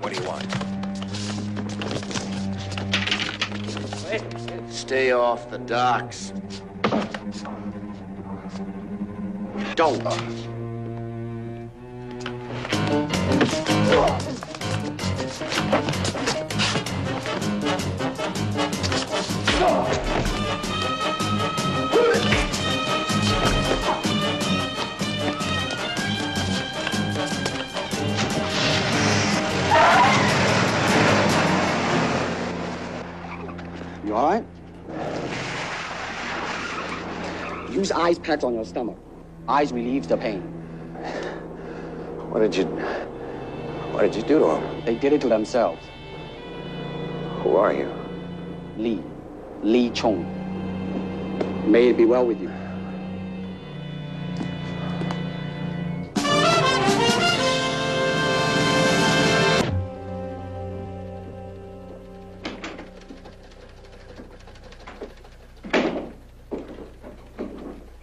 What do you want? Stay off the docks. Don't. You all right? Use ice packs on your stomach. Ice relieves the pain. What did you do to him? They did it to themselves. Who are you? Lee Chong. May it be well with you.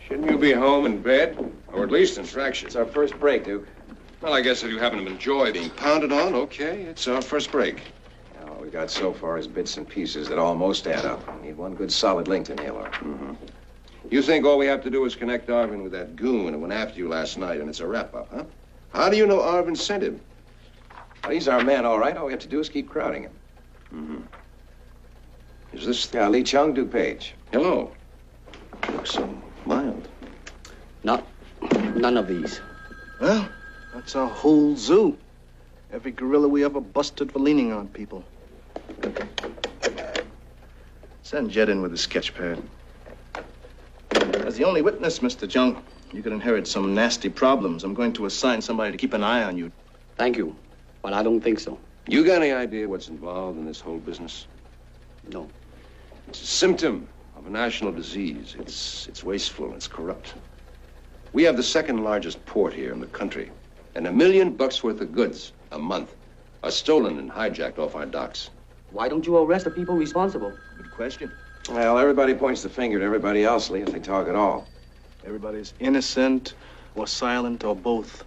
Shouldn't you be home in bed? Or at least in fractions? It's our first break, Duke. Well, I guess if you happen to enjoy being pounded on, okay, it's our first break. All we got so far is bits and pieces that almost add up. We need one good solid link to nail our. Mm-hmm. You think all we have to do is connect Arvin with that goon who went after you last night, and it's a wrap-up, huh? How do you know Arvin sent him? Well, he's our man, all right. All we have to do is keep crowding him. Mm-hmm. Is this... Yeah, Lee Chung, Duke Page. Hello. You look so mild. None of these. Well, that's our whole zoo. Every gorilla we ever busted for leaning on people. Send Jed in with the sketch pad. As the only witness, Mr. Jung, you could inherit some nasty problems. I'm going to assign somebody to keep an eye on you. Thank you, but I don't think so. You got any idea what's involved in this whole business? No. It's a symptom of a national disease. It's wasteful, it's corrupt. We have the second largest port here in the country, and $1 million worth of goods a month are stolen and hijacked off our docks. Why don't you arrest the people responsible? Good question. Well, everybody points the finger at everybody else, Lee, if they talk at all. Everybody's innocent or silent or both.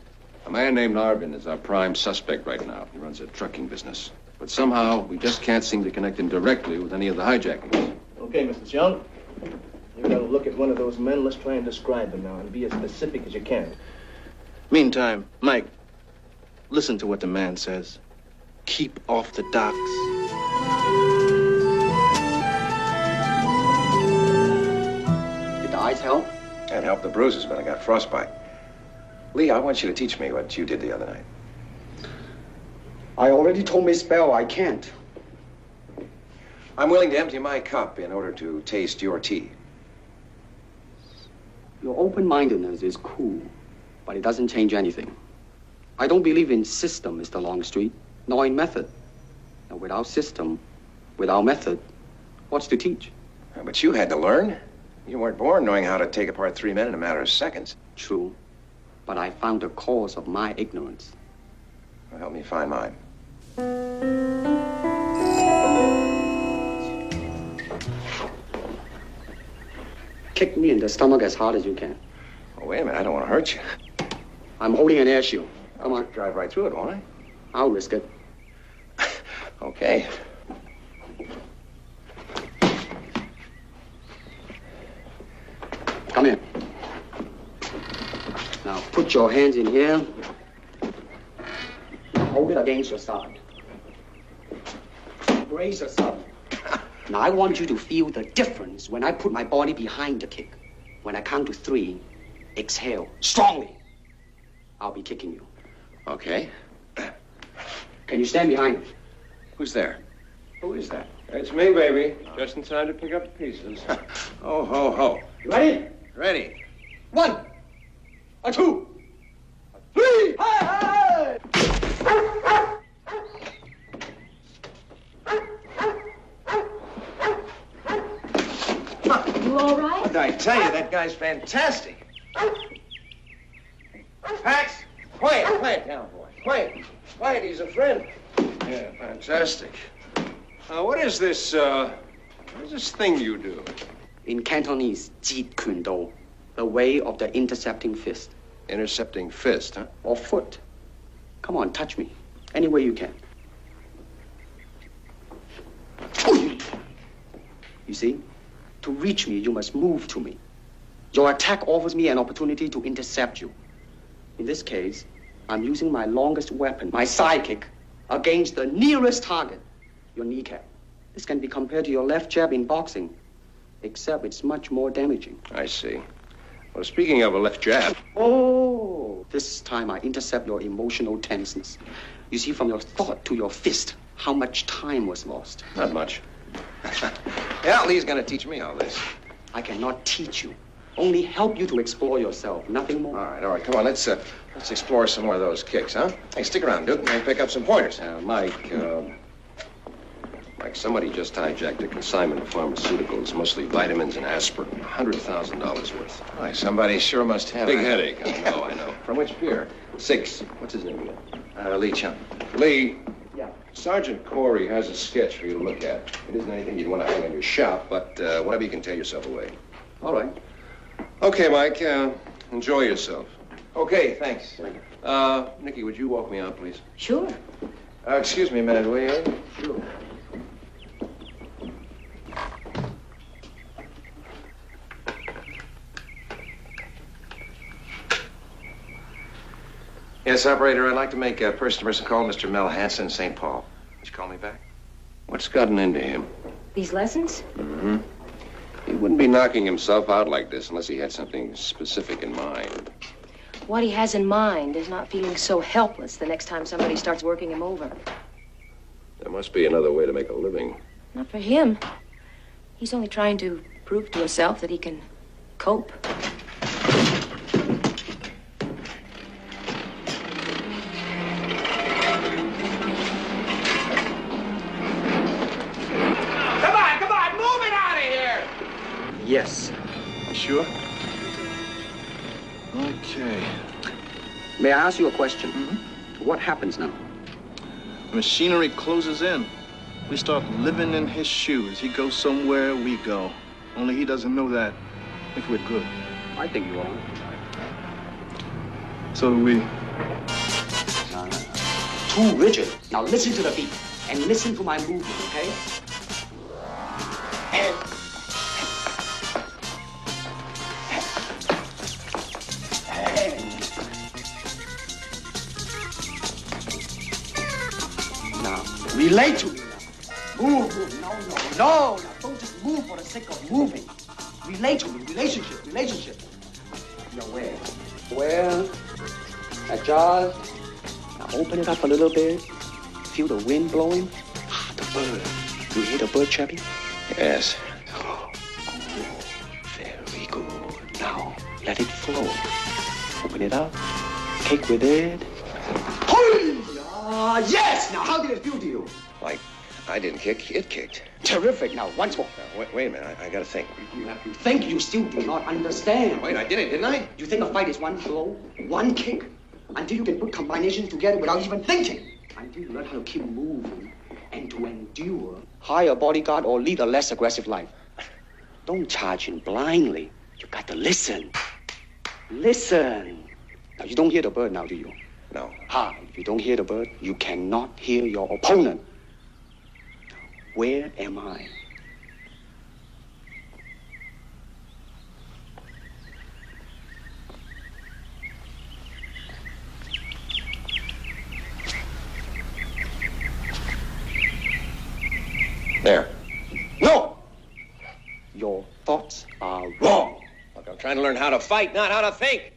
A man named Arvin is our prime suspect right now. He runs a trucking business. But somehow, we just can't seem to connect him directly with any of the hijackings. Okay, Mrs. Young. You gotta look at one of those men. Let's try and describe them now and be as specific as you can. Meantime, Mike, listen to what the man says. Keep off the docks. Did the ice help? Can't help the bruises, but I got frostbite. Lee, I want you to teach me what you did the other night. I already told Miss Bell I can't. I'm willing to empty my cup in order to taste your tea. Your open-mindedness is cool, but it doesn't change anything. I don't believe in system, Mr. Longstreet, nor in method. And without system, without method, what's to teach? But you had to learn. You weren't born knowing how to take apart 3 men in a matter of seconds. True, but I found the cause of my ignorance. Well, help me find mine. Kick me in the stomach as hard as you can. Oh, wait a minute. I don't want to hurt you. I'm holding an air shield. Come on. Drive right through it, won't I? I'll risk it. Okay. Come here. Now, put your hands in here. Now, hold it against your side. Brace yourself. Now, I want you to feel the difference when I put my body behind the kick. When I count to 3, exhale strongly. I'll be kicking you. Okay. Can you stand behind me? Who's there? Who is that? It's me, baby. Just in time to pick up the pieces. Oh, ho, ho. You ready? Ready. 1, 2, 3. Hey, hey! You all right? What did I tell you? That guy's fantastic. Pax, quiet down, boy. Quiet, he's a friend. Yeah, fantastic. What is this thing you do? In Cantonese, 截拳道, the way of the intercepting fist. Intercepting fist, huh? Or foot. Come on, touch me. Any way you can. You see, to reach me, you must move to me. Your attack offers me an opportunity to intercept you. In this case, I'm using my longest weapon, my sidekick, against the nearest target, your kneecap. This can be compared to your left jab in boxing, except it's much more damaging. I see. Well, speaking of a left jab... Oh, this time I intercept your emotional tenseness. You see, from your thought to your fist, how much time was lost. Not much. Yeah, Lee's gonna teach me all this. I cannot teach you, only help you to explore yourself, nothing more. All right, come on, let's explore some more of those kicks, huh? Hey, stick around, Duke, and maybe pick up some pointers. Mike, somebody just hijacked a consignment of pharmaceuticals, mostly vitamins and aspirin, $100,000 worth. Why, somebody sure must have Big a headache, I know. From which pier? 6. What's his name again? Lee Chung. Lee. Yeah. Sergeant Corey has a sketch for you to look at. It isn't anything you'd want to hang on your shop, but whatever you can tear yourself away. All right. Okay, Mike, enjoy yourself. Okay, thanks. Nikki, would you walk me out, please? Sure. Excuse me a minute, will you? Sure. Yes, operator, I'd like to make a person-to-person call, Mr. Mel Hanson, St. Paul. Would you call me back? What's gotten into him? These lessons? Mm-hmm. He wouldn't be knocking himself out like this unless he had something specific in mind. What he has in mind is not feeling so helpless the next time somebody starts working him over. There must be another way to make a living. Not for him. He's only trying to prove to himself that he can cope. Yes. Sure? Okay. May I ask you a question? What happens now? Machinery closes in. We start living in his shoes. He goes somewhere, we go. Only he doesn't know that if we're good. I think you are. So do we. Too rigid. Now listen to the beat and listen to my movement, okay? Now, relate to me now. Move. No. Now, don't just move for the sake of moving. Relate to me. Relationship. Now, where? Adjust. Now, open it up a little bit. Feel the wind blowing. The bird. You hear the bird chirping? Yes. Very good. Now, let it flow. Open it up. Kick with it. Yes! Now, how did it feel to you? Like, I didn't kick, it kicked. Terrific. Now, once more. Wait a minute, I gotta think. You think you still do not understand. Wait, I did it, didn't I? You think a fight is one blow, one kick, until you can put combinations together without even thinking. Until you learn how to keep moving and to endure. Hire a bodyguard or lead a less aggressive life. Don't charge in blindly. You got to listen. Listen. Now, you don't hear the bird now, do you? No. If you don't hear the bird, you cannot hear your opponent. Where am I? There. No! Your thoughts are wrong. Look, I'm trying to learn how to fight, not how to think.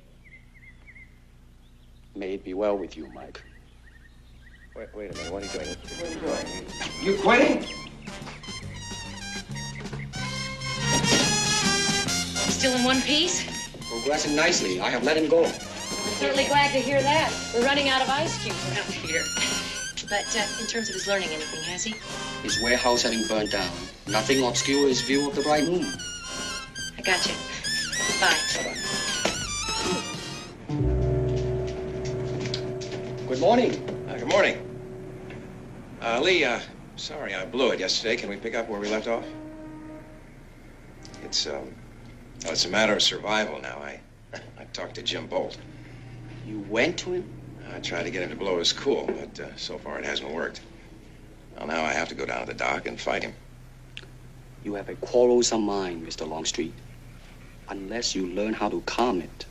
May it be well with you, Mike. Wait a minute, what are you doing? What are you doing? You quitting? Still in one piece? Progressing nicely. I have let him go. I'm certainly glad to hear that. We're running out of ice cubes around here. But in terms of his learning anything, has he? His warehouse having burned down. Nothing obscure his view of the bright moon. I got you. Bye. Bye-bye. Good morning. Good morning. Lee, sorry I blew it yesterday. Can we pick up where we left off? It's a matter of survival now. I talked to Jim Bolt. You went to him? I tried to get him to blow his cool, but so far it hasn't worked. Well, now I have to go down to the dock and fight him. You have a quarrelsome mind, Mr. Longstreet. Unless you learn how to calm it,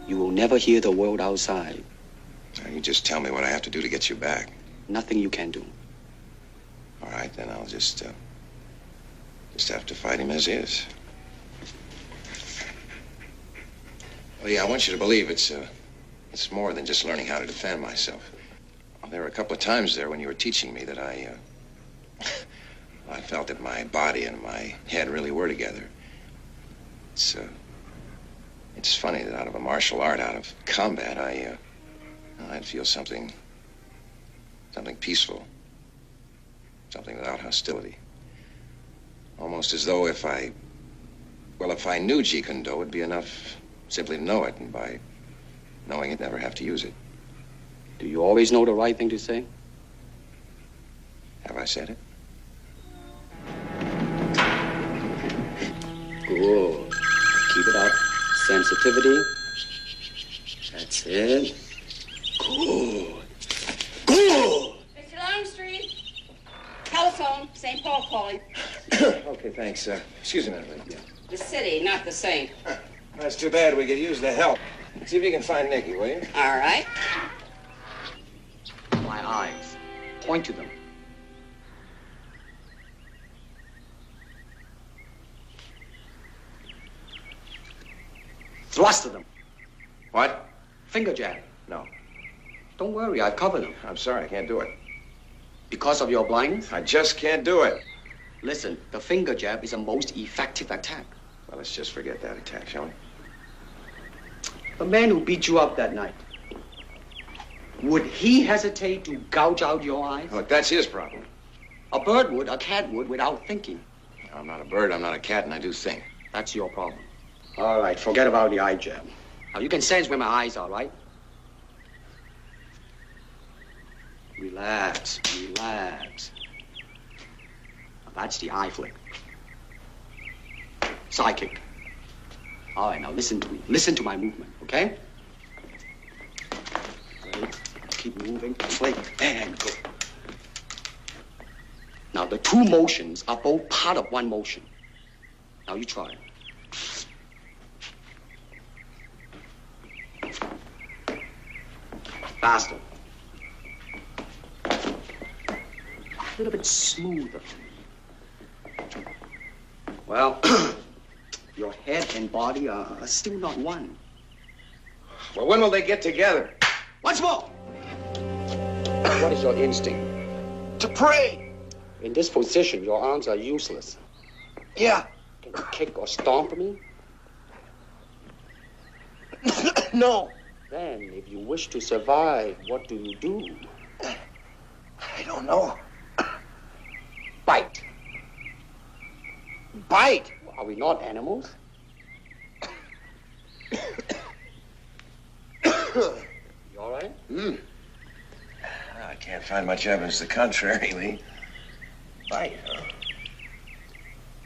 you will never hear the world outside. Now, you just tell me what I have to do to get you back. Nothing you can do. All right, then I'll just have to fight him as is. Well, yeah, I want you to believe it's more than just learning how to defend myself. Well, there were a couple of times there when you were teaching me that I felt that my body and my head really were together. It's funny that out of a martial art, out of combat, I'd feel something peaceful, something without hostility. Almost as though if I knew Jeet Kune Do, it'd be enough simply to know it, and by knowing it, never have to use it. Do you always know the right thing to say? Have I said it? Good. Keep it up. Sensitivity. That's it. Good. Good. Mr. Longstreet. Telephone. St. Paul calling. Okay, thanks. Excuse me a minute. Yeah. The city, not the saint. That's too bad. We could use the help. See if you can find Nicky, will you? All right. My eyes. Point to them. Thrust to them. What? Finger jab. No. Don't worry, I've covered them. I'm sorry, I can't do it. Because of your blindness? I just can't do it. Listen, the finger jab is the most effective attack. Well, let's just forget that attack, shall we? The man who beat you up that night, would he hesitate to gouge out your eyes? Look, that's his problem. A bird would, a cat would, without thinking. I'm not a bird, I'm not a cat, and I do think. That's your problem. All right, forget about the eye jab. Now, you can sense where my eyes are, right? Relax, relax. Now, that's the eye flick. Side kick. All right, now listen to me. Listen to my movement, okay? Ready? Keep moving, flick, and go. Now, the two motions are both part of one motion. Now, you try. Faster. A little bit smoother. Well, your head and body are still not one. Well, when will they get together? Once more! What is your instinct? To pray! In this position, your arms are useless. Yeah. Can you kick or stomp me? No. Then, if you wish to survive, what do you do? I don't know. Bite. Bite? Are we not animals? You all right? I can't find much evidence to the contrary, Lee. Bite, huh?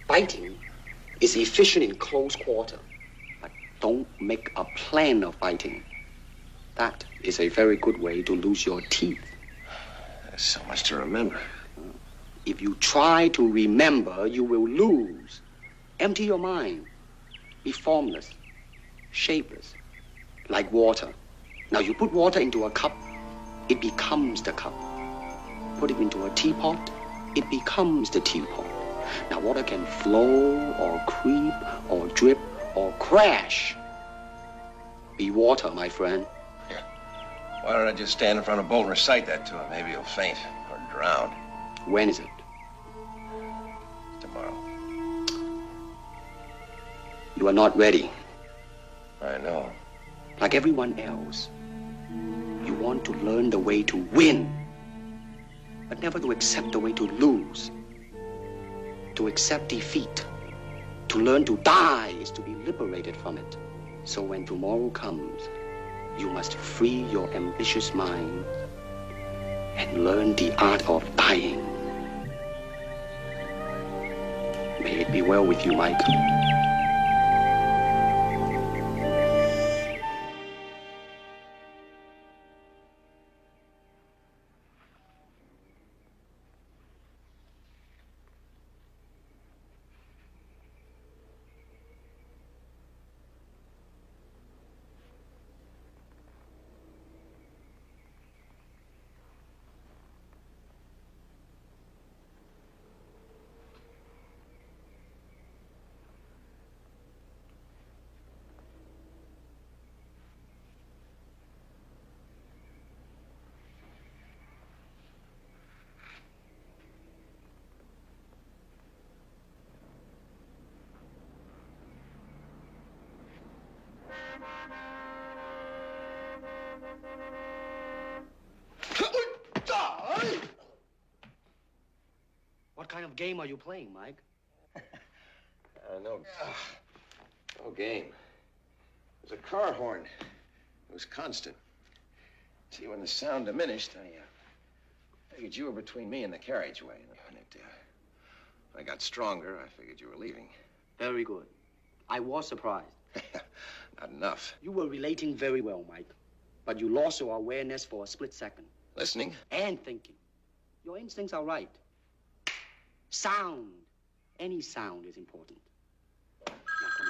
Biting is efficient in close quarter, but don't make a plan of biting. That is a very good way to lose your teeth. There's so much to remember. If you try to remember, you will lose. Empty your mind. Be formless, shapeless, like water. Now, you put water into a cup, it becomes the cup. Put it into a teapot, it becomes the teapot. Now, water can flow or creep or drip or crash. Be water, my friend. Why don't I just stand in front of a bowl and recite that to him? Maybe he'll faint or drown. When is it? Tomorrow. You are not ready. I know. Like everyone else, you want to learn the way to win, but never to accept the way to lose. To accept defeat, to learn to die is to be liberated from it. So when tomorrow comes, you must free your ambitious mind and learn the art of dying. May it be well with you, Mike. What kind of game are you playing, Mike? No game. It was a car horn. It was constant. See, when the sound diminished, I figured you were between me and the carriageway. And when I got stronger, I figured you were leaving. Very good. I was surprised. Not enough. You were relating very well, Mike. But you lost your awareness for a split second. Listening? And thinking. Your instincts are right. Sound. Any sound is important. Now, come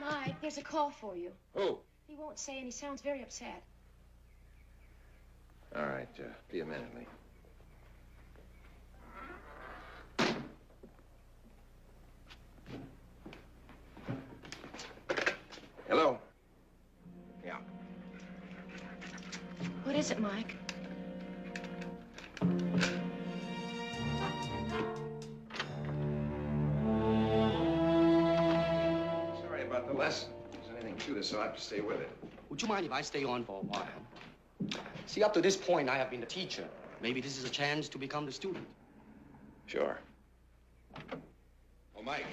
on. Mike, there's a call for you. Who? He won't say, and he sounds very upset. All right, be a minute, Lee. Hello? Yeah. What is it, Mike? Sorry about the lesson. If there's anything to this, I'll have to stay with it. Would you mind if I stay on for a while? See, up to this point, I have been the teacher. Maybe this is a chance to become the student. Sure. Oh, Mike.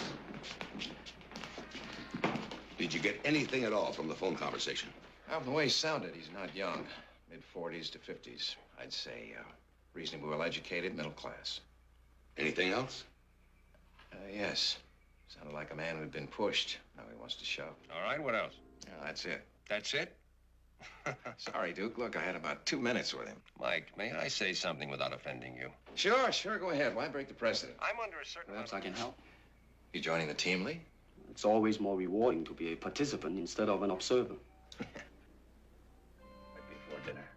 Did you get anything at all from the phone conversation? Well, the way he sounded, he's not young. Mid-40s to 50s. I'd say reasonably well-educated, middle class. Anything else? Yes. Sounded like a man who'd been pushed. Now he wants to shove. All right, what else? Yeah, that's it. That's it? Sorry, Duke. Look, I had about 2 minutes with him. Mike, may I say something without offending you? Sure. Go ahead. Why break the precedent? I'm under a certain... Perhaps I can help. You joining the team, Lee? It's always more rewarding to be a participant instead of an observer. Right before dinner.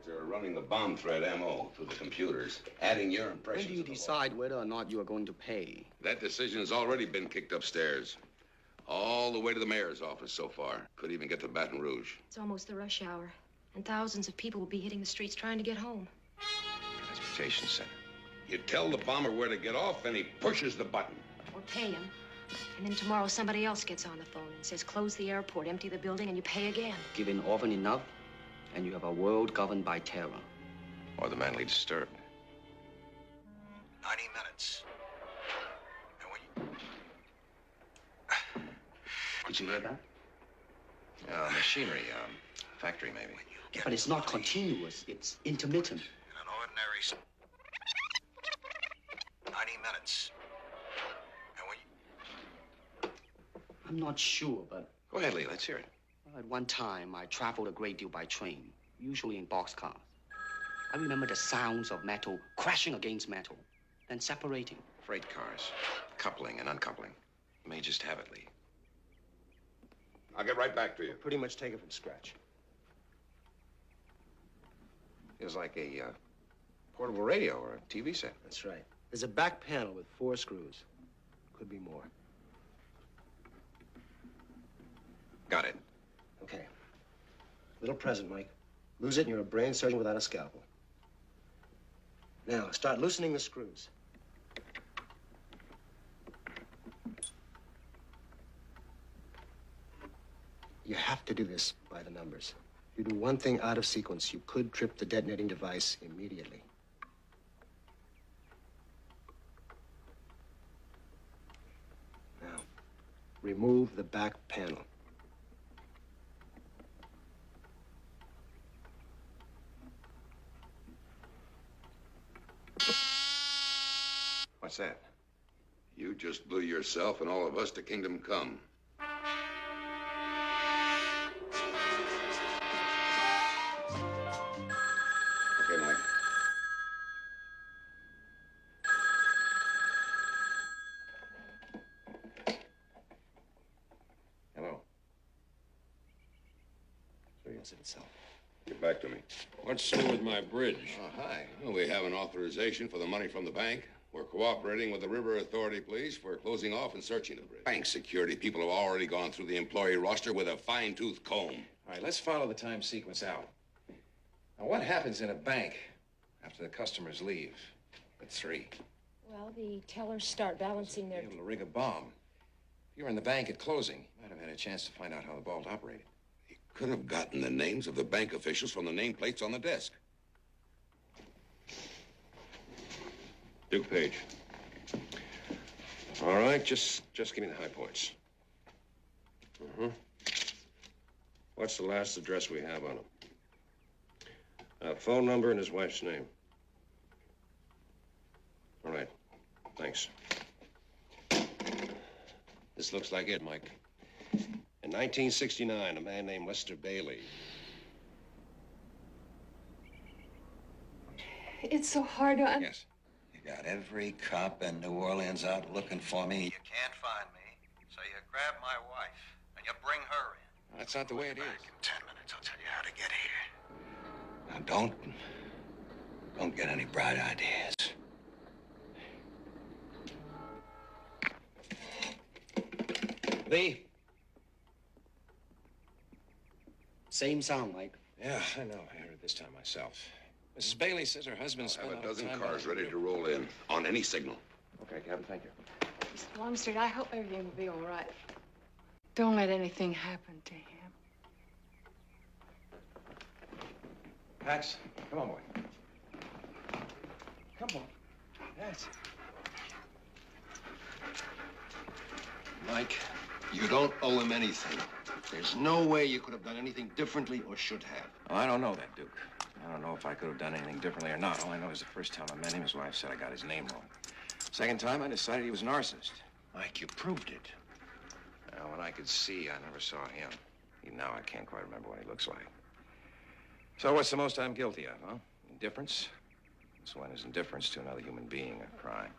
They're running the bomb threat MO through the computers, adding your impressions. When do you decide whether or not you are going to pay? That decision has already been kicked upstairs. All the way to the mayor's office so far. Could even get to Baton Rouge. It's almost the rush hour, and thousands of people will be hitting the streets trying to get home. Transportation center. You tell the bomber where to get off, and he pushes the button. Or pay him. And then tomorrow somebody else gets on the phone and says, close the airport, empty the building, and you pay again. Given often enough, and you have a world governed by terror. Or the mentally disturbed. 90 minutes. And when you... Did you hear that? Machinery, factory maybe. But it's not continuous, it's intermittent. In an ordinary... 90 minutes. And when you... I'm not sure, but Go ahead, Lee. Let's hear it. at one time I traveled a great deal by train, usually in boxcars. I remember the sounds of metal crashing against metal, then separating. Freight cars. Coupling and uncoupling. You may just have it, Lee. I'll get right back to you. Pretty much take it from scratch. Feels like a portable radio or a TV set. That's right. There's a back panel with 4 screws. Could be more. Got it. Okay. Little present, Mike. Lose it and you're a brain surgeon without a scalpel. Now, start loosening the screws. You have to do this by the numbers. If you do one thing out of sequence, you could trip the detonating device immediately. Now, remove the back panel. What's that? You just blew yourself and all of us to kingdom come. Okay, Mike. Hello. Answer itself. Get back to me. What's new with my bridge? Oh, hi. Well, we have an authorization for the money from the bank. We're cooperating with the River Authority Police for closing off and searching the bridge. Bank security people have already gone through the employee roster with a fine-tooth comb. All right, let's follow the time sequence out. Now, what happens in a bank after the customers leave? At 3. Well, the tellers start balancing their... Able to rig a bomb. If you were in the bank at closing, you might have had a chance to find out how the vault operated. He could have gotten the names of the bank officials from the nameplates on the desk. Duke Page. All right, just give me the high points. What's the last address we have on him? Phone number and his wife's name. All right, thanks. This looks like it, Mike. In 1969, a man named Lester Bailey. It's so hard to Yes. You got every cop in New Orleans out looking for me. You can't find me, so you grab my wife and you bring her in. That's not the way it is. In 10 minutes, I'll tell you how to get here. Now, don't get any bright ideas. Lee. Same sound, Mike. Yeah, I know. I heard it this time myself. Mrs. Bailey says her husband spent Have a lot of dozen time cars on- ready to roll in on any signal. Okay, Captain, thank you. Mr. Longstreet, I hope everything will be all right. Don't let anything happen to him. Pax, come on, boy. Come on. That's it. Mike, you don't owe him anything. There's no way you could have done anything differently or should have. Well, I don't know that, Duke. I don't know if I could have done anything differently or not. All I know is the first time I met him, his wife said I got his name wrong. Second time, I decided he was an arsonist. Mike, you proved it. Well, when I could see, I never saw him. Even now, I can't quite remember what he looks like. So what's the most I'm guilty of, huh? Indifference? So when is indifference to another human being a crime?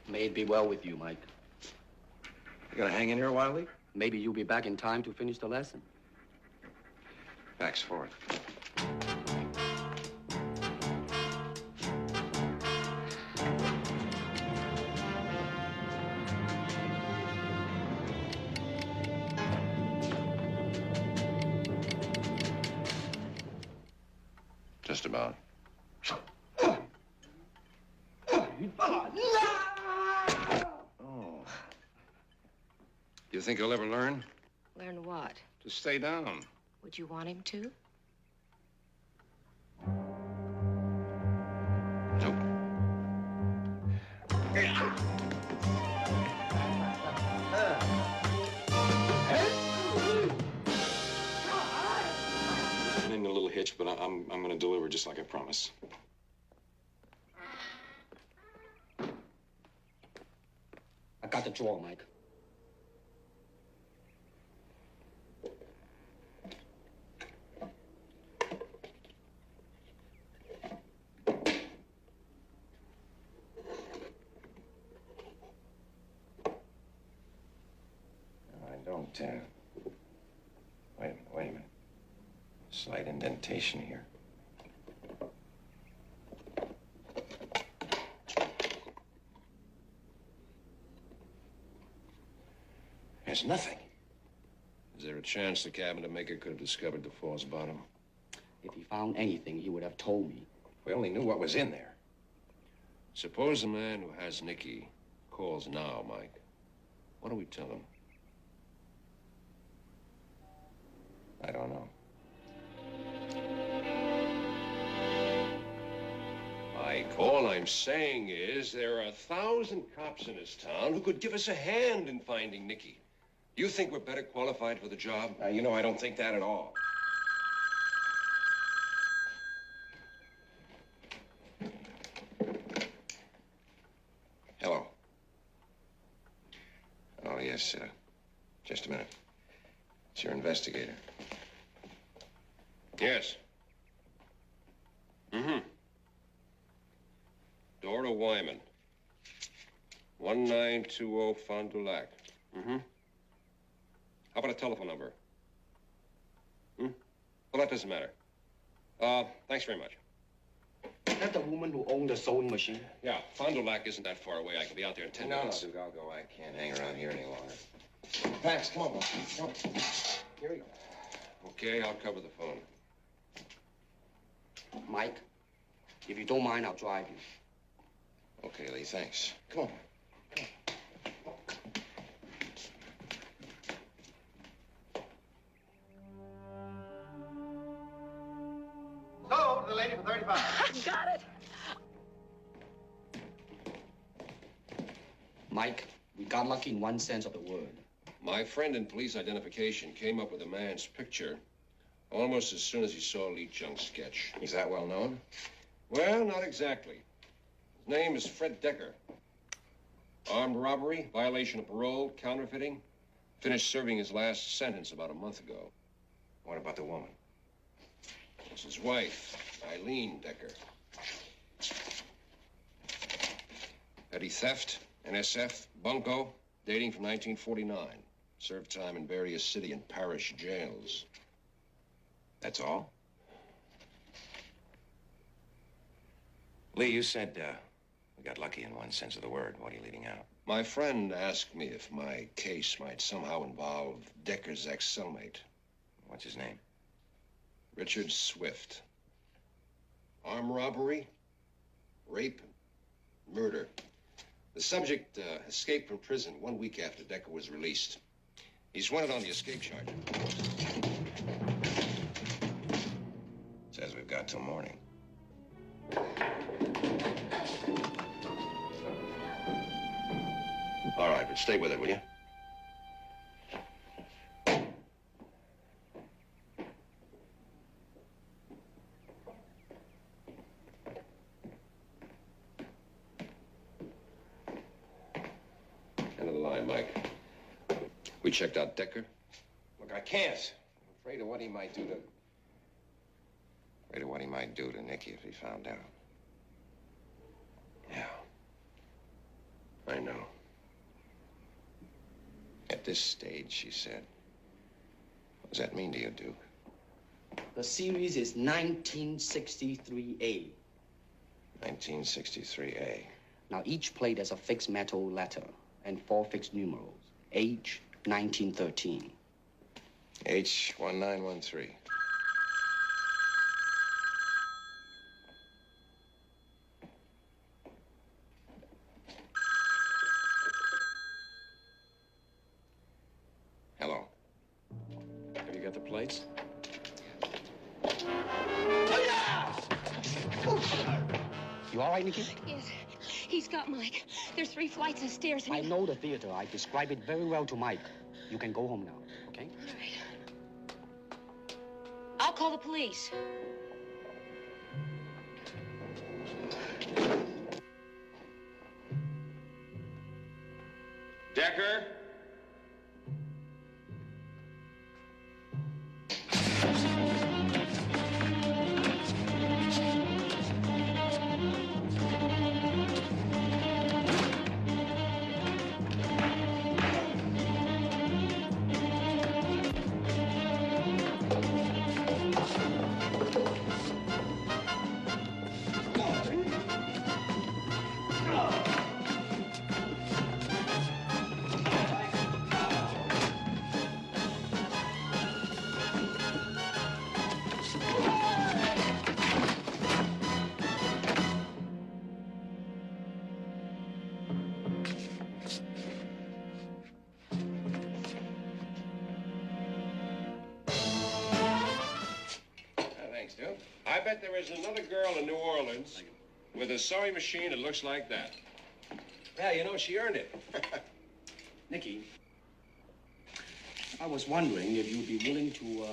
May it be well with you, Mike. You gonna hang in here a while, Lee? Maybe you'll be back in time to finish the lesson. Backs forward. Just about. Oh. You think he'll ever learn? Learn what? To stay down. Would you want him to? Nope. I'm in a little hitch, but I'm going to deliver just like I promised. I got the drawer, Mike. I don't, wait a minute. Slight indentation here. There's nothing. Is there a chance the cabinet maker could have discovered the false bottom? If he found anything, he would have told me. We only knew what was in there. Suppose the man who has Nikki calls now, Mike. What do we tell him? I don't know. Mike, all I'm saying is there are 1,000 cops in this town who could give us a hand in finding Nikki. You think we're better qualified for the job? You know, I don't think that at all. Hello. Oh, yes, just a minute. It's your investigator. Yes. Mm-hmm. Dora Wyman. 1920 Fond du Lac. Mm-hmm. How about a telephone number? Well, that doesn't matter. Thanks very much. Is that the woman who owned the sewing machine? Yeah, Fond du Lac isn't that far away. I can be out there in 10 No, minutes. Duke, I'll go. I can't hang around here any longer. Pax, come on, boy. Come on. Here we go. Okay, I'll cover the phone. Mike, If you don't mind, I'll drive you. Okay, Lee, thanks. Come on. So, the lady for 35. Got it. Mike, we got lucky in one sense of the word. My friend in police identification came up with a man's picture almost as soon as he saw Lee Chung's sketch. He's that well known? Well, not exactly. His name is Fred Decker. Armed robbery, violation of parole, counterfeiting. Finished serving his last sentence about a month ago. What about the woman? It's his wife, Eileen Decker. Petty theft, NSF, bunco, dating from 1949. Served time in various city and parish jails. That's all? Lee, you said, we got lucky in one sense of the word. What are you leaving out? My friend asked me if my case might somehow involve Decker's ex-cellmate. What's his name? Richard Swift. Armed robbery, rape, murder. The subject escaped from prison 1 week after Decker was released. He's wanted on the escape charge. Says we've got till morning. All right, but stay with it, will you? End of the line, Mike. We checked out Decker. Look, I can't. I'm afraid of what he might do to... Afraid of what he might do to Nicky if he found out. Yeah. I know. At this stage, she said. What does that mean to you, Duke? The series is 1963A. 1963A. Now, each plate has a fixed metal letter and 4 fixed numerals. H, 1913. H1913. Hello. Have you got the plates? You all right, Nicky? Yes. He's got Mike. There's 3 flights of stairs and I know the theater. I described it very well to Mike. You can go home now, okay? All right. I'll call the police. Decker? Thanks, Duke. I bet there is another girl in New Orleans with a sewing machine that looks like that. Yeah, you know, she earned it. Nicky, I was wondering if you'd be willing to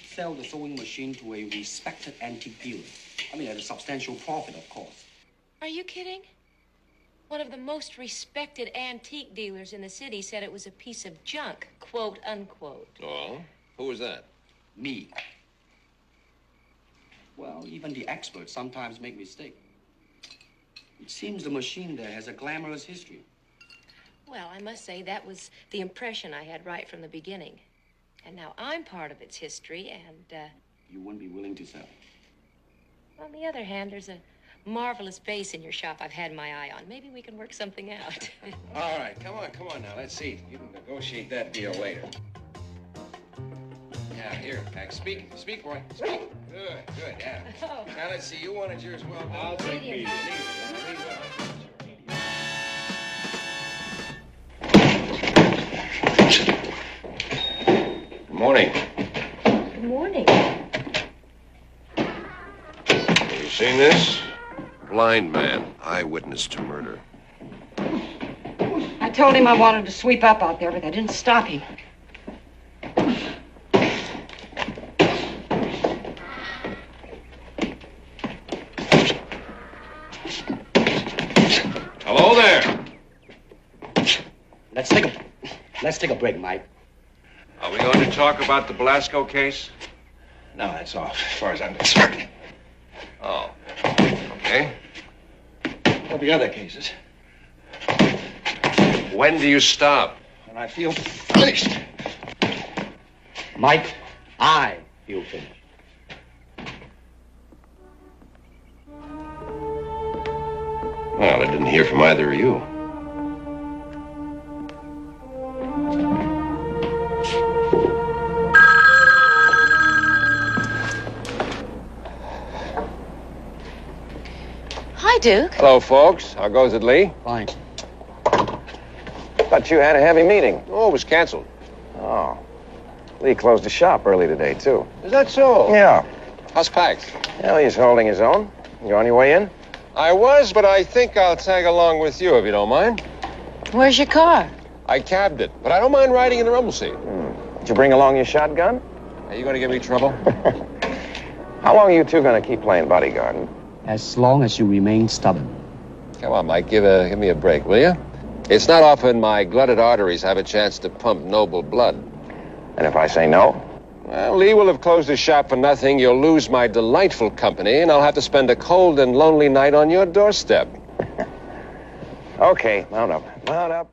sell the sewing machine to a respected antique dealer. I mean, at a substantial profit, of course. Are you kidding? One of the most respected antique dealers in the city said it was a piece of junk, quote, unquote. Oh? Who was that? Me. Well, even the experts sometimes make mistakes. It seems the machine there has a glamorous history. Well, I must say that was the impression I had right from the beginning. And now I'm part of its history, and, You wouldn't be willing to sell. on the other hand, there's a marvelous vase in your shop I've had my eye on. Maybe we can work something out. All right, come on now. Let's see. You can negotiate that deal later. Yeah, here, Max. Speak, boy. Speak. Good, yeah. Oh. Now, let's see. You wanted yours well done. I'll take medium. Good morning. Good morning. You seen this? Blind man, eyewitness to murder. I told him I wanted to sweep up out there, but I didn't stop him. Hello there. Let's take a break, Mike. Are we going to talk about the Blasco case? No, that's all, as far as I'm concerned. Oh. Okay. What the other cases? When do you stop? When I feel finished. Mike, I feel finished. Well, I didn't hear from either of you. Hi, Duke. Hello, folks. How goes it, Lee? Fine. Thought you had a heavy meeting. Oh, it was canceled. Oh. Lee closed the shop early today, too. Is that so? Yeah. How's Pax? Well, he's holding his own. You on your way in? I was, but I think I'll tag along with you if you don't mind. Where's your car? I cabbed it, but I don't mind riding in the rumble seat. Did you bring along your shotgun? Are you going to give me trouble? How long are you two going to keep playing bodyguard? As long as you remain stubborn. Come on, Mike, give me a break, will you? It's not often my glutted arteries have a chance to pump noble blood. And if I say no? Well, Lee will have closed his shop for nothing. You'll lose my delightful company, and I'll have to spend a cold and lonely night on your doorstep. Okay, mount up. Mount up.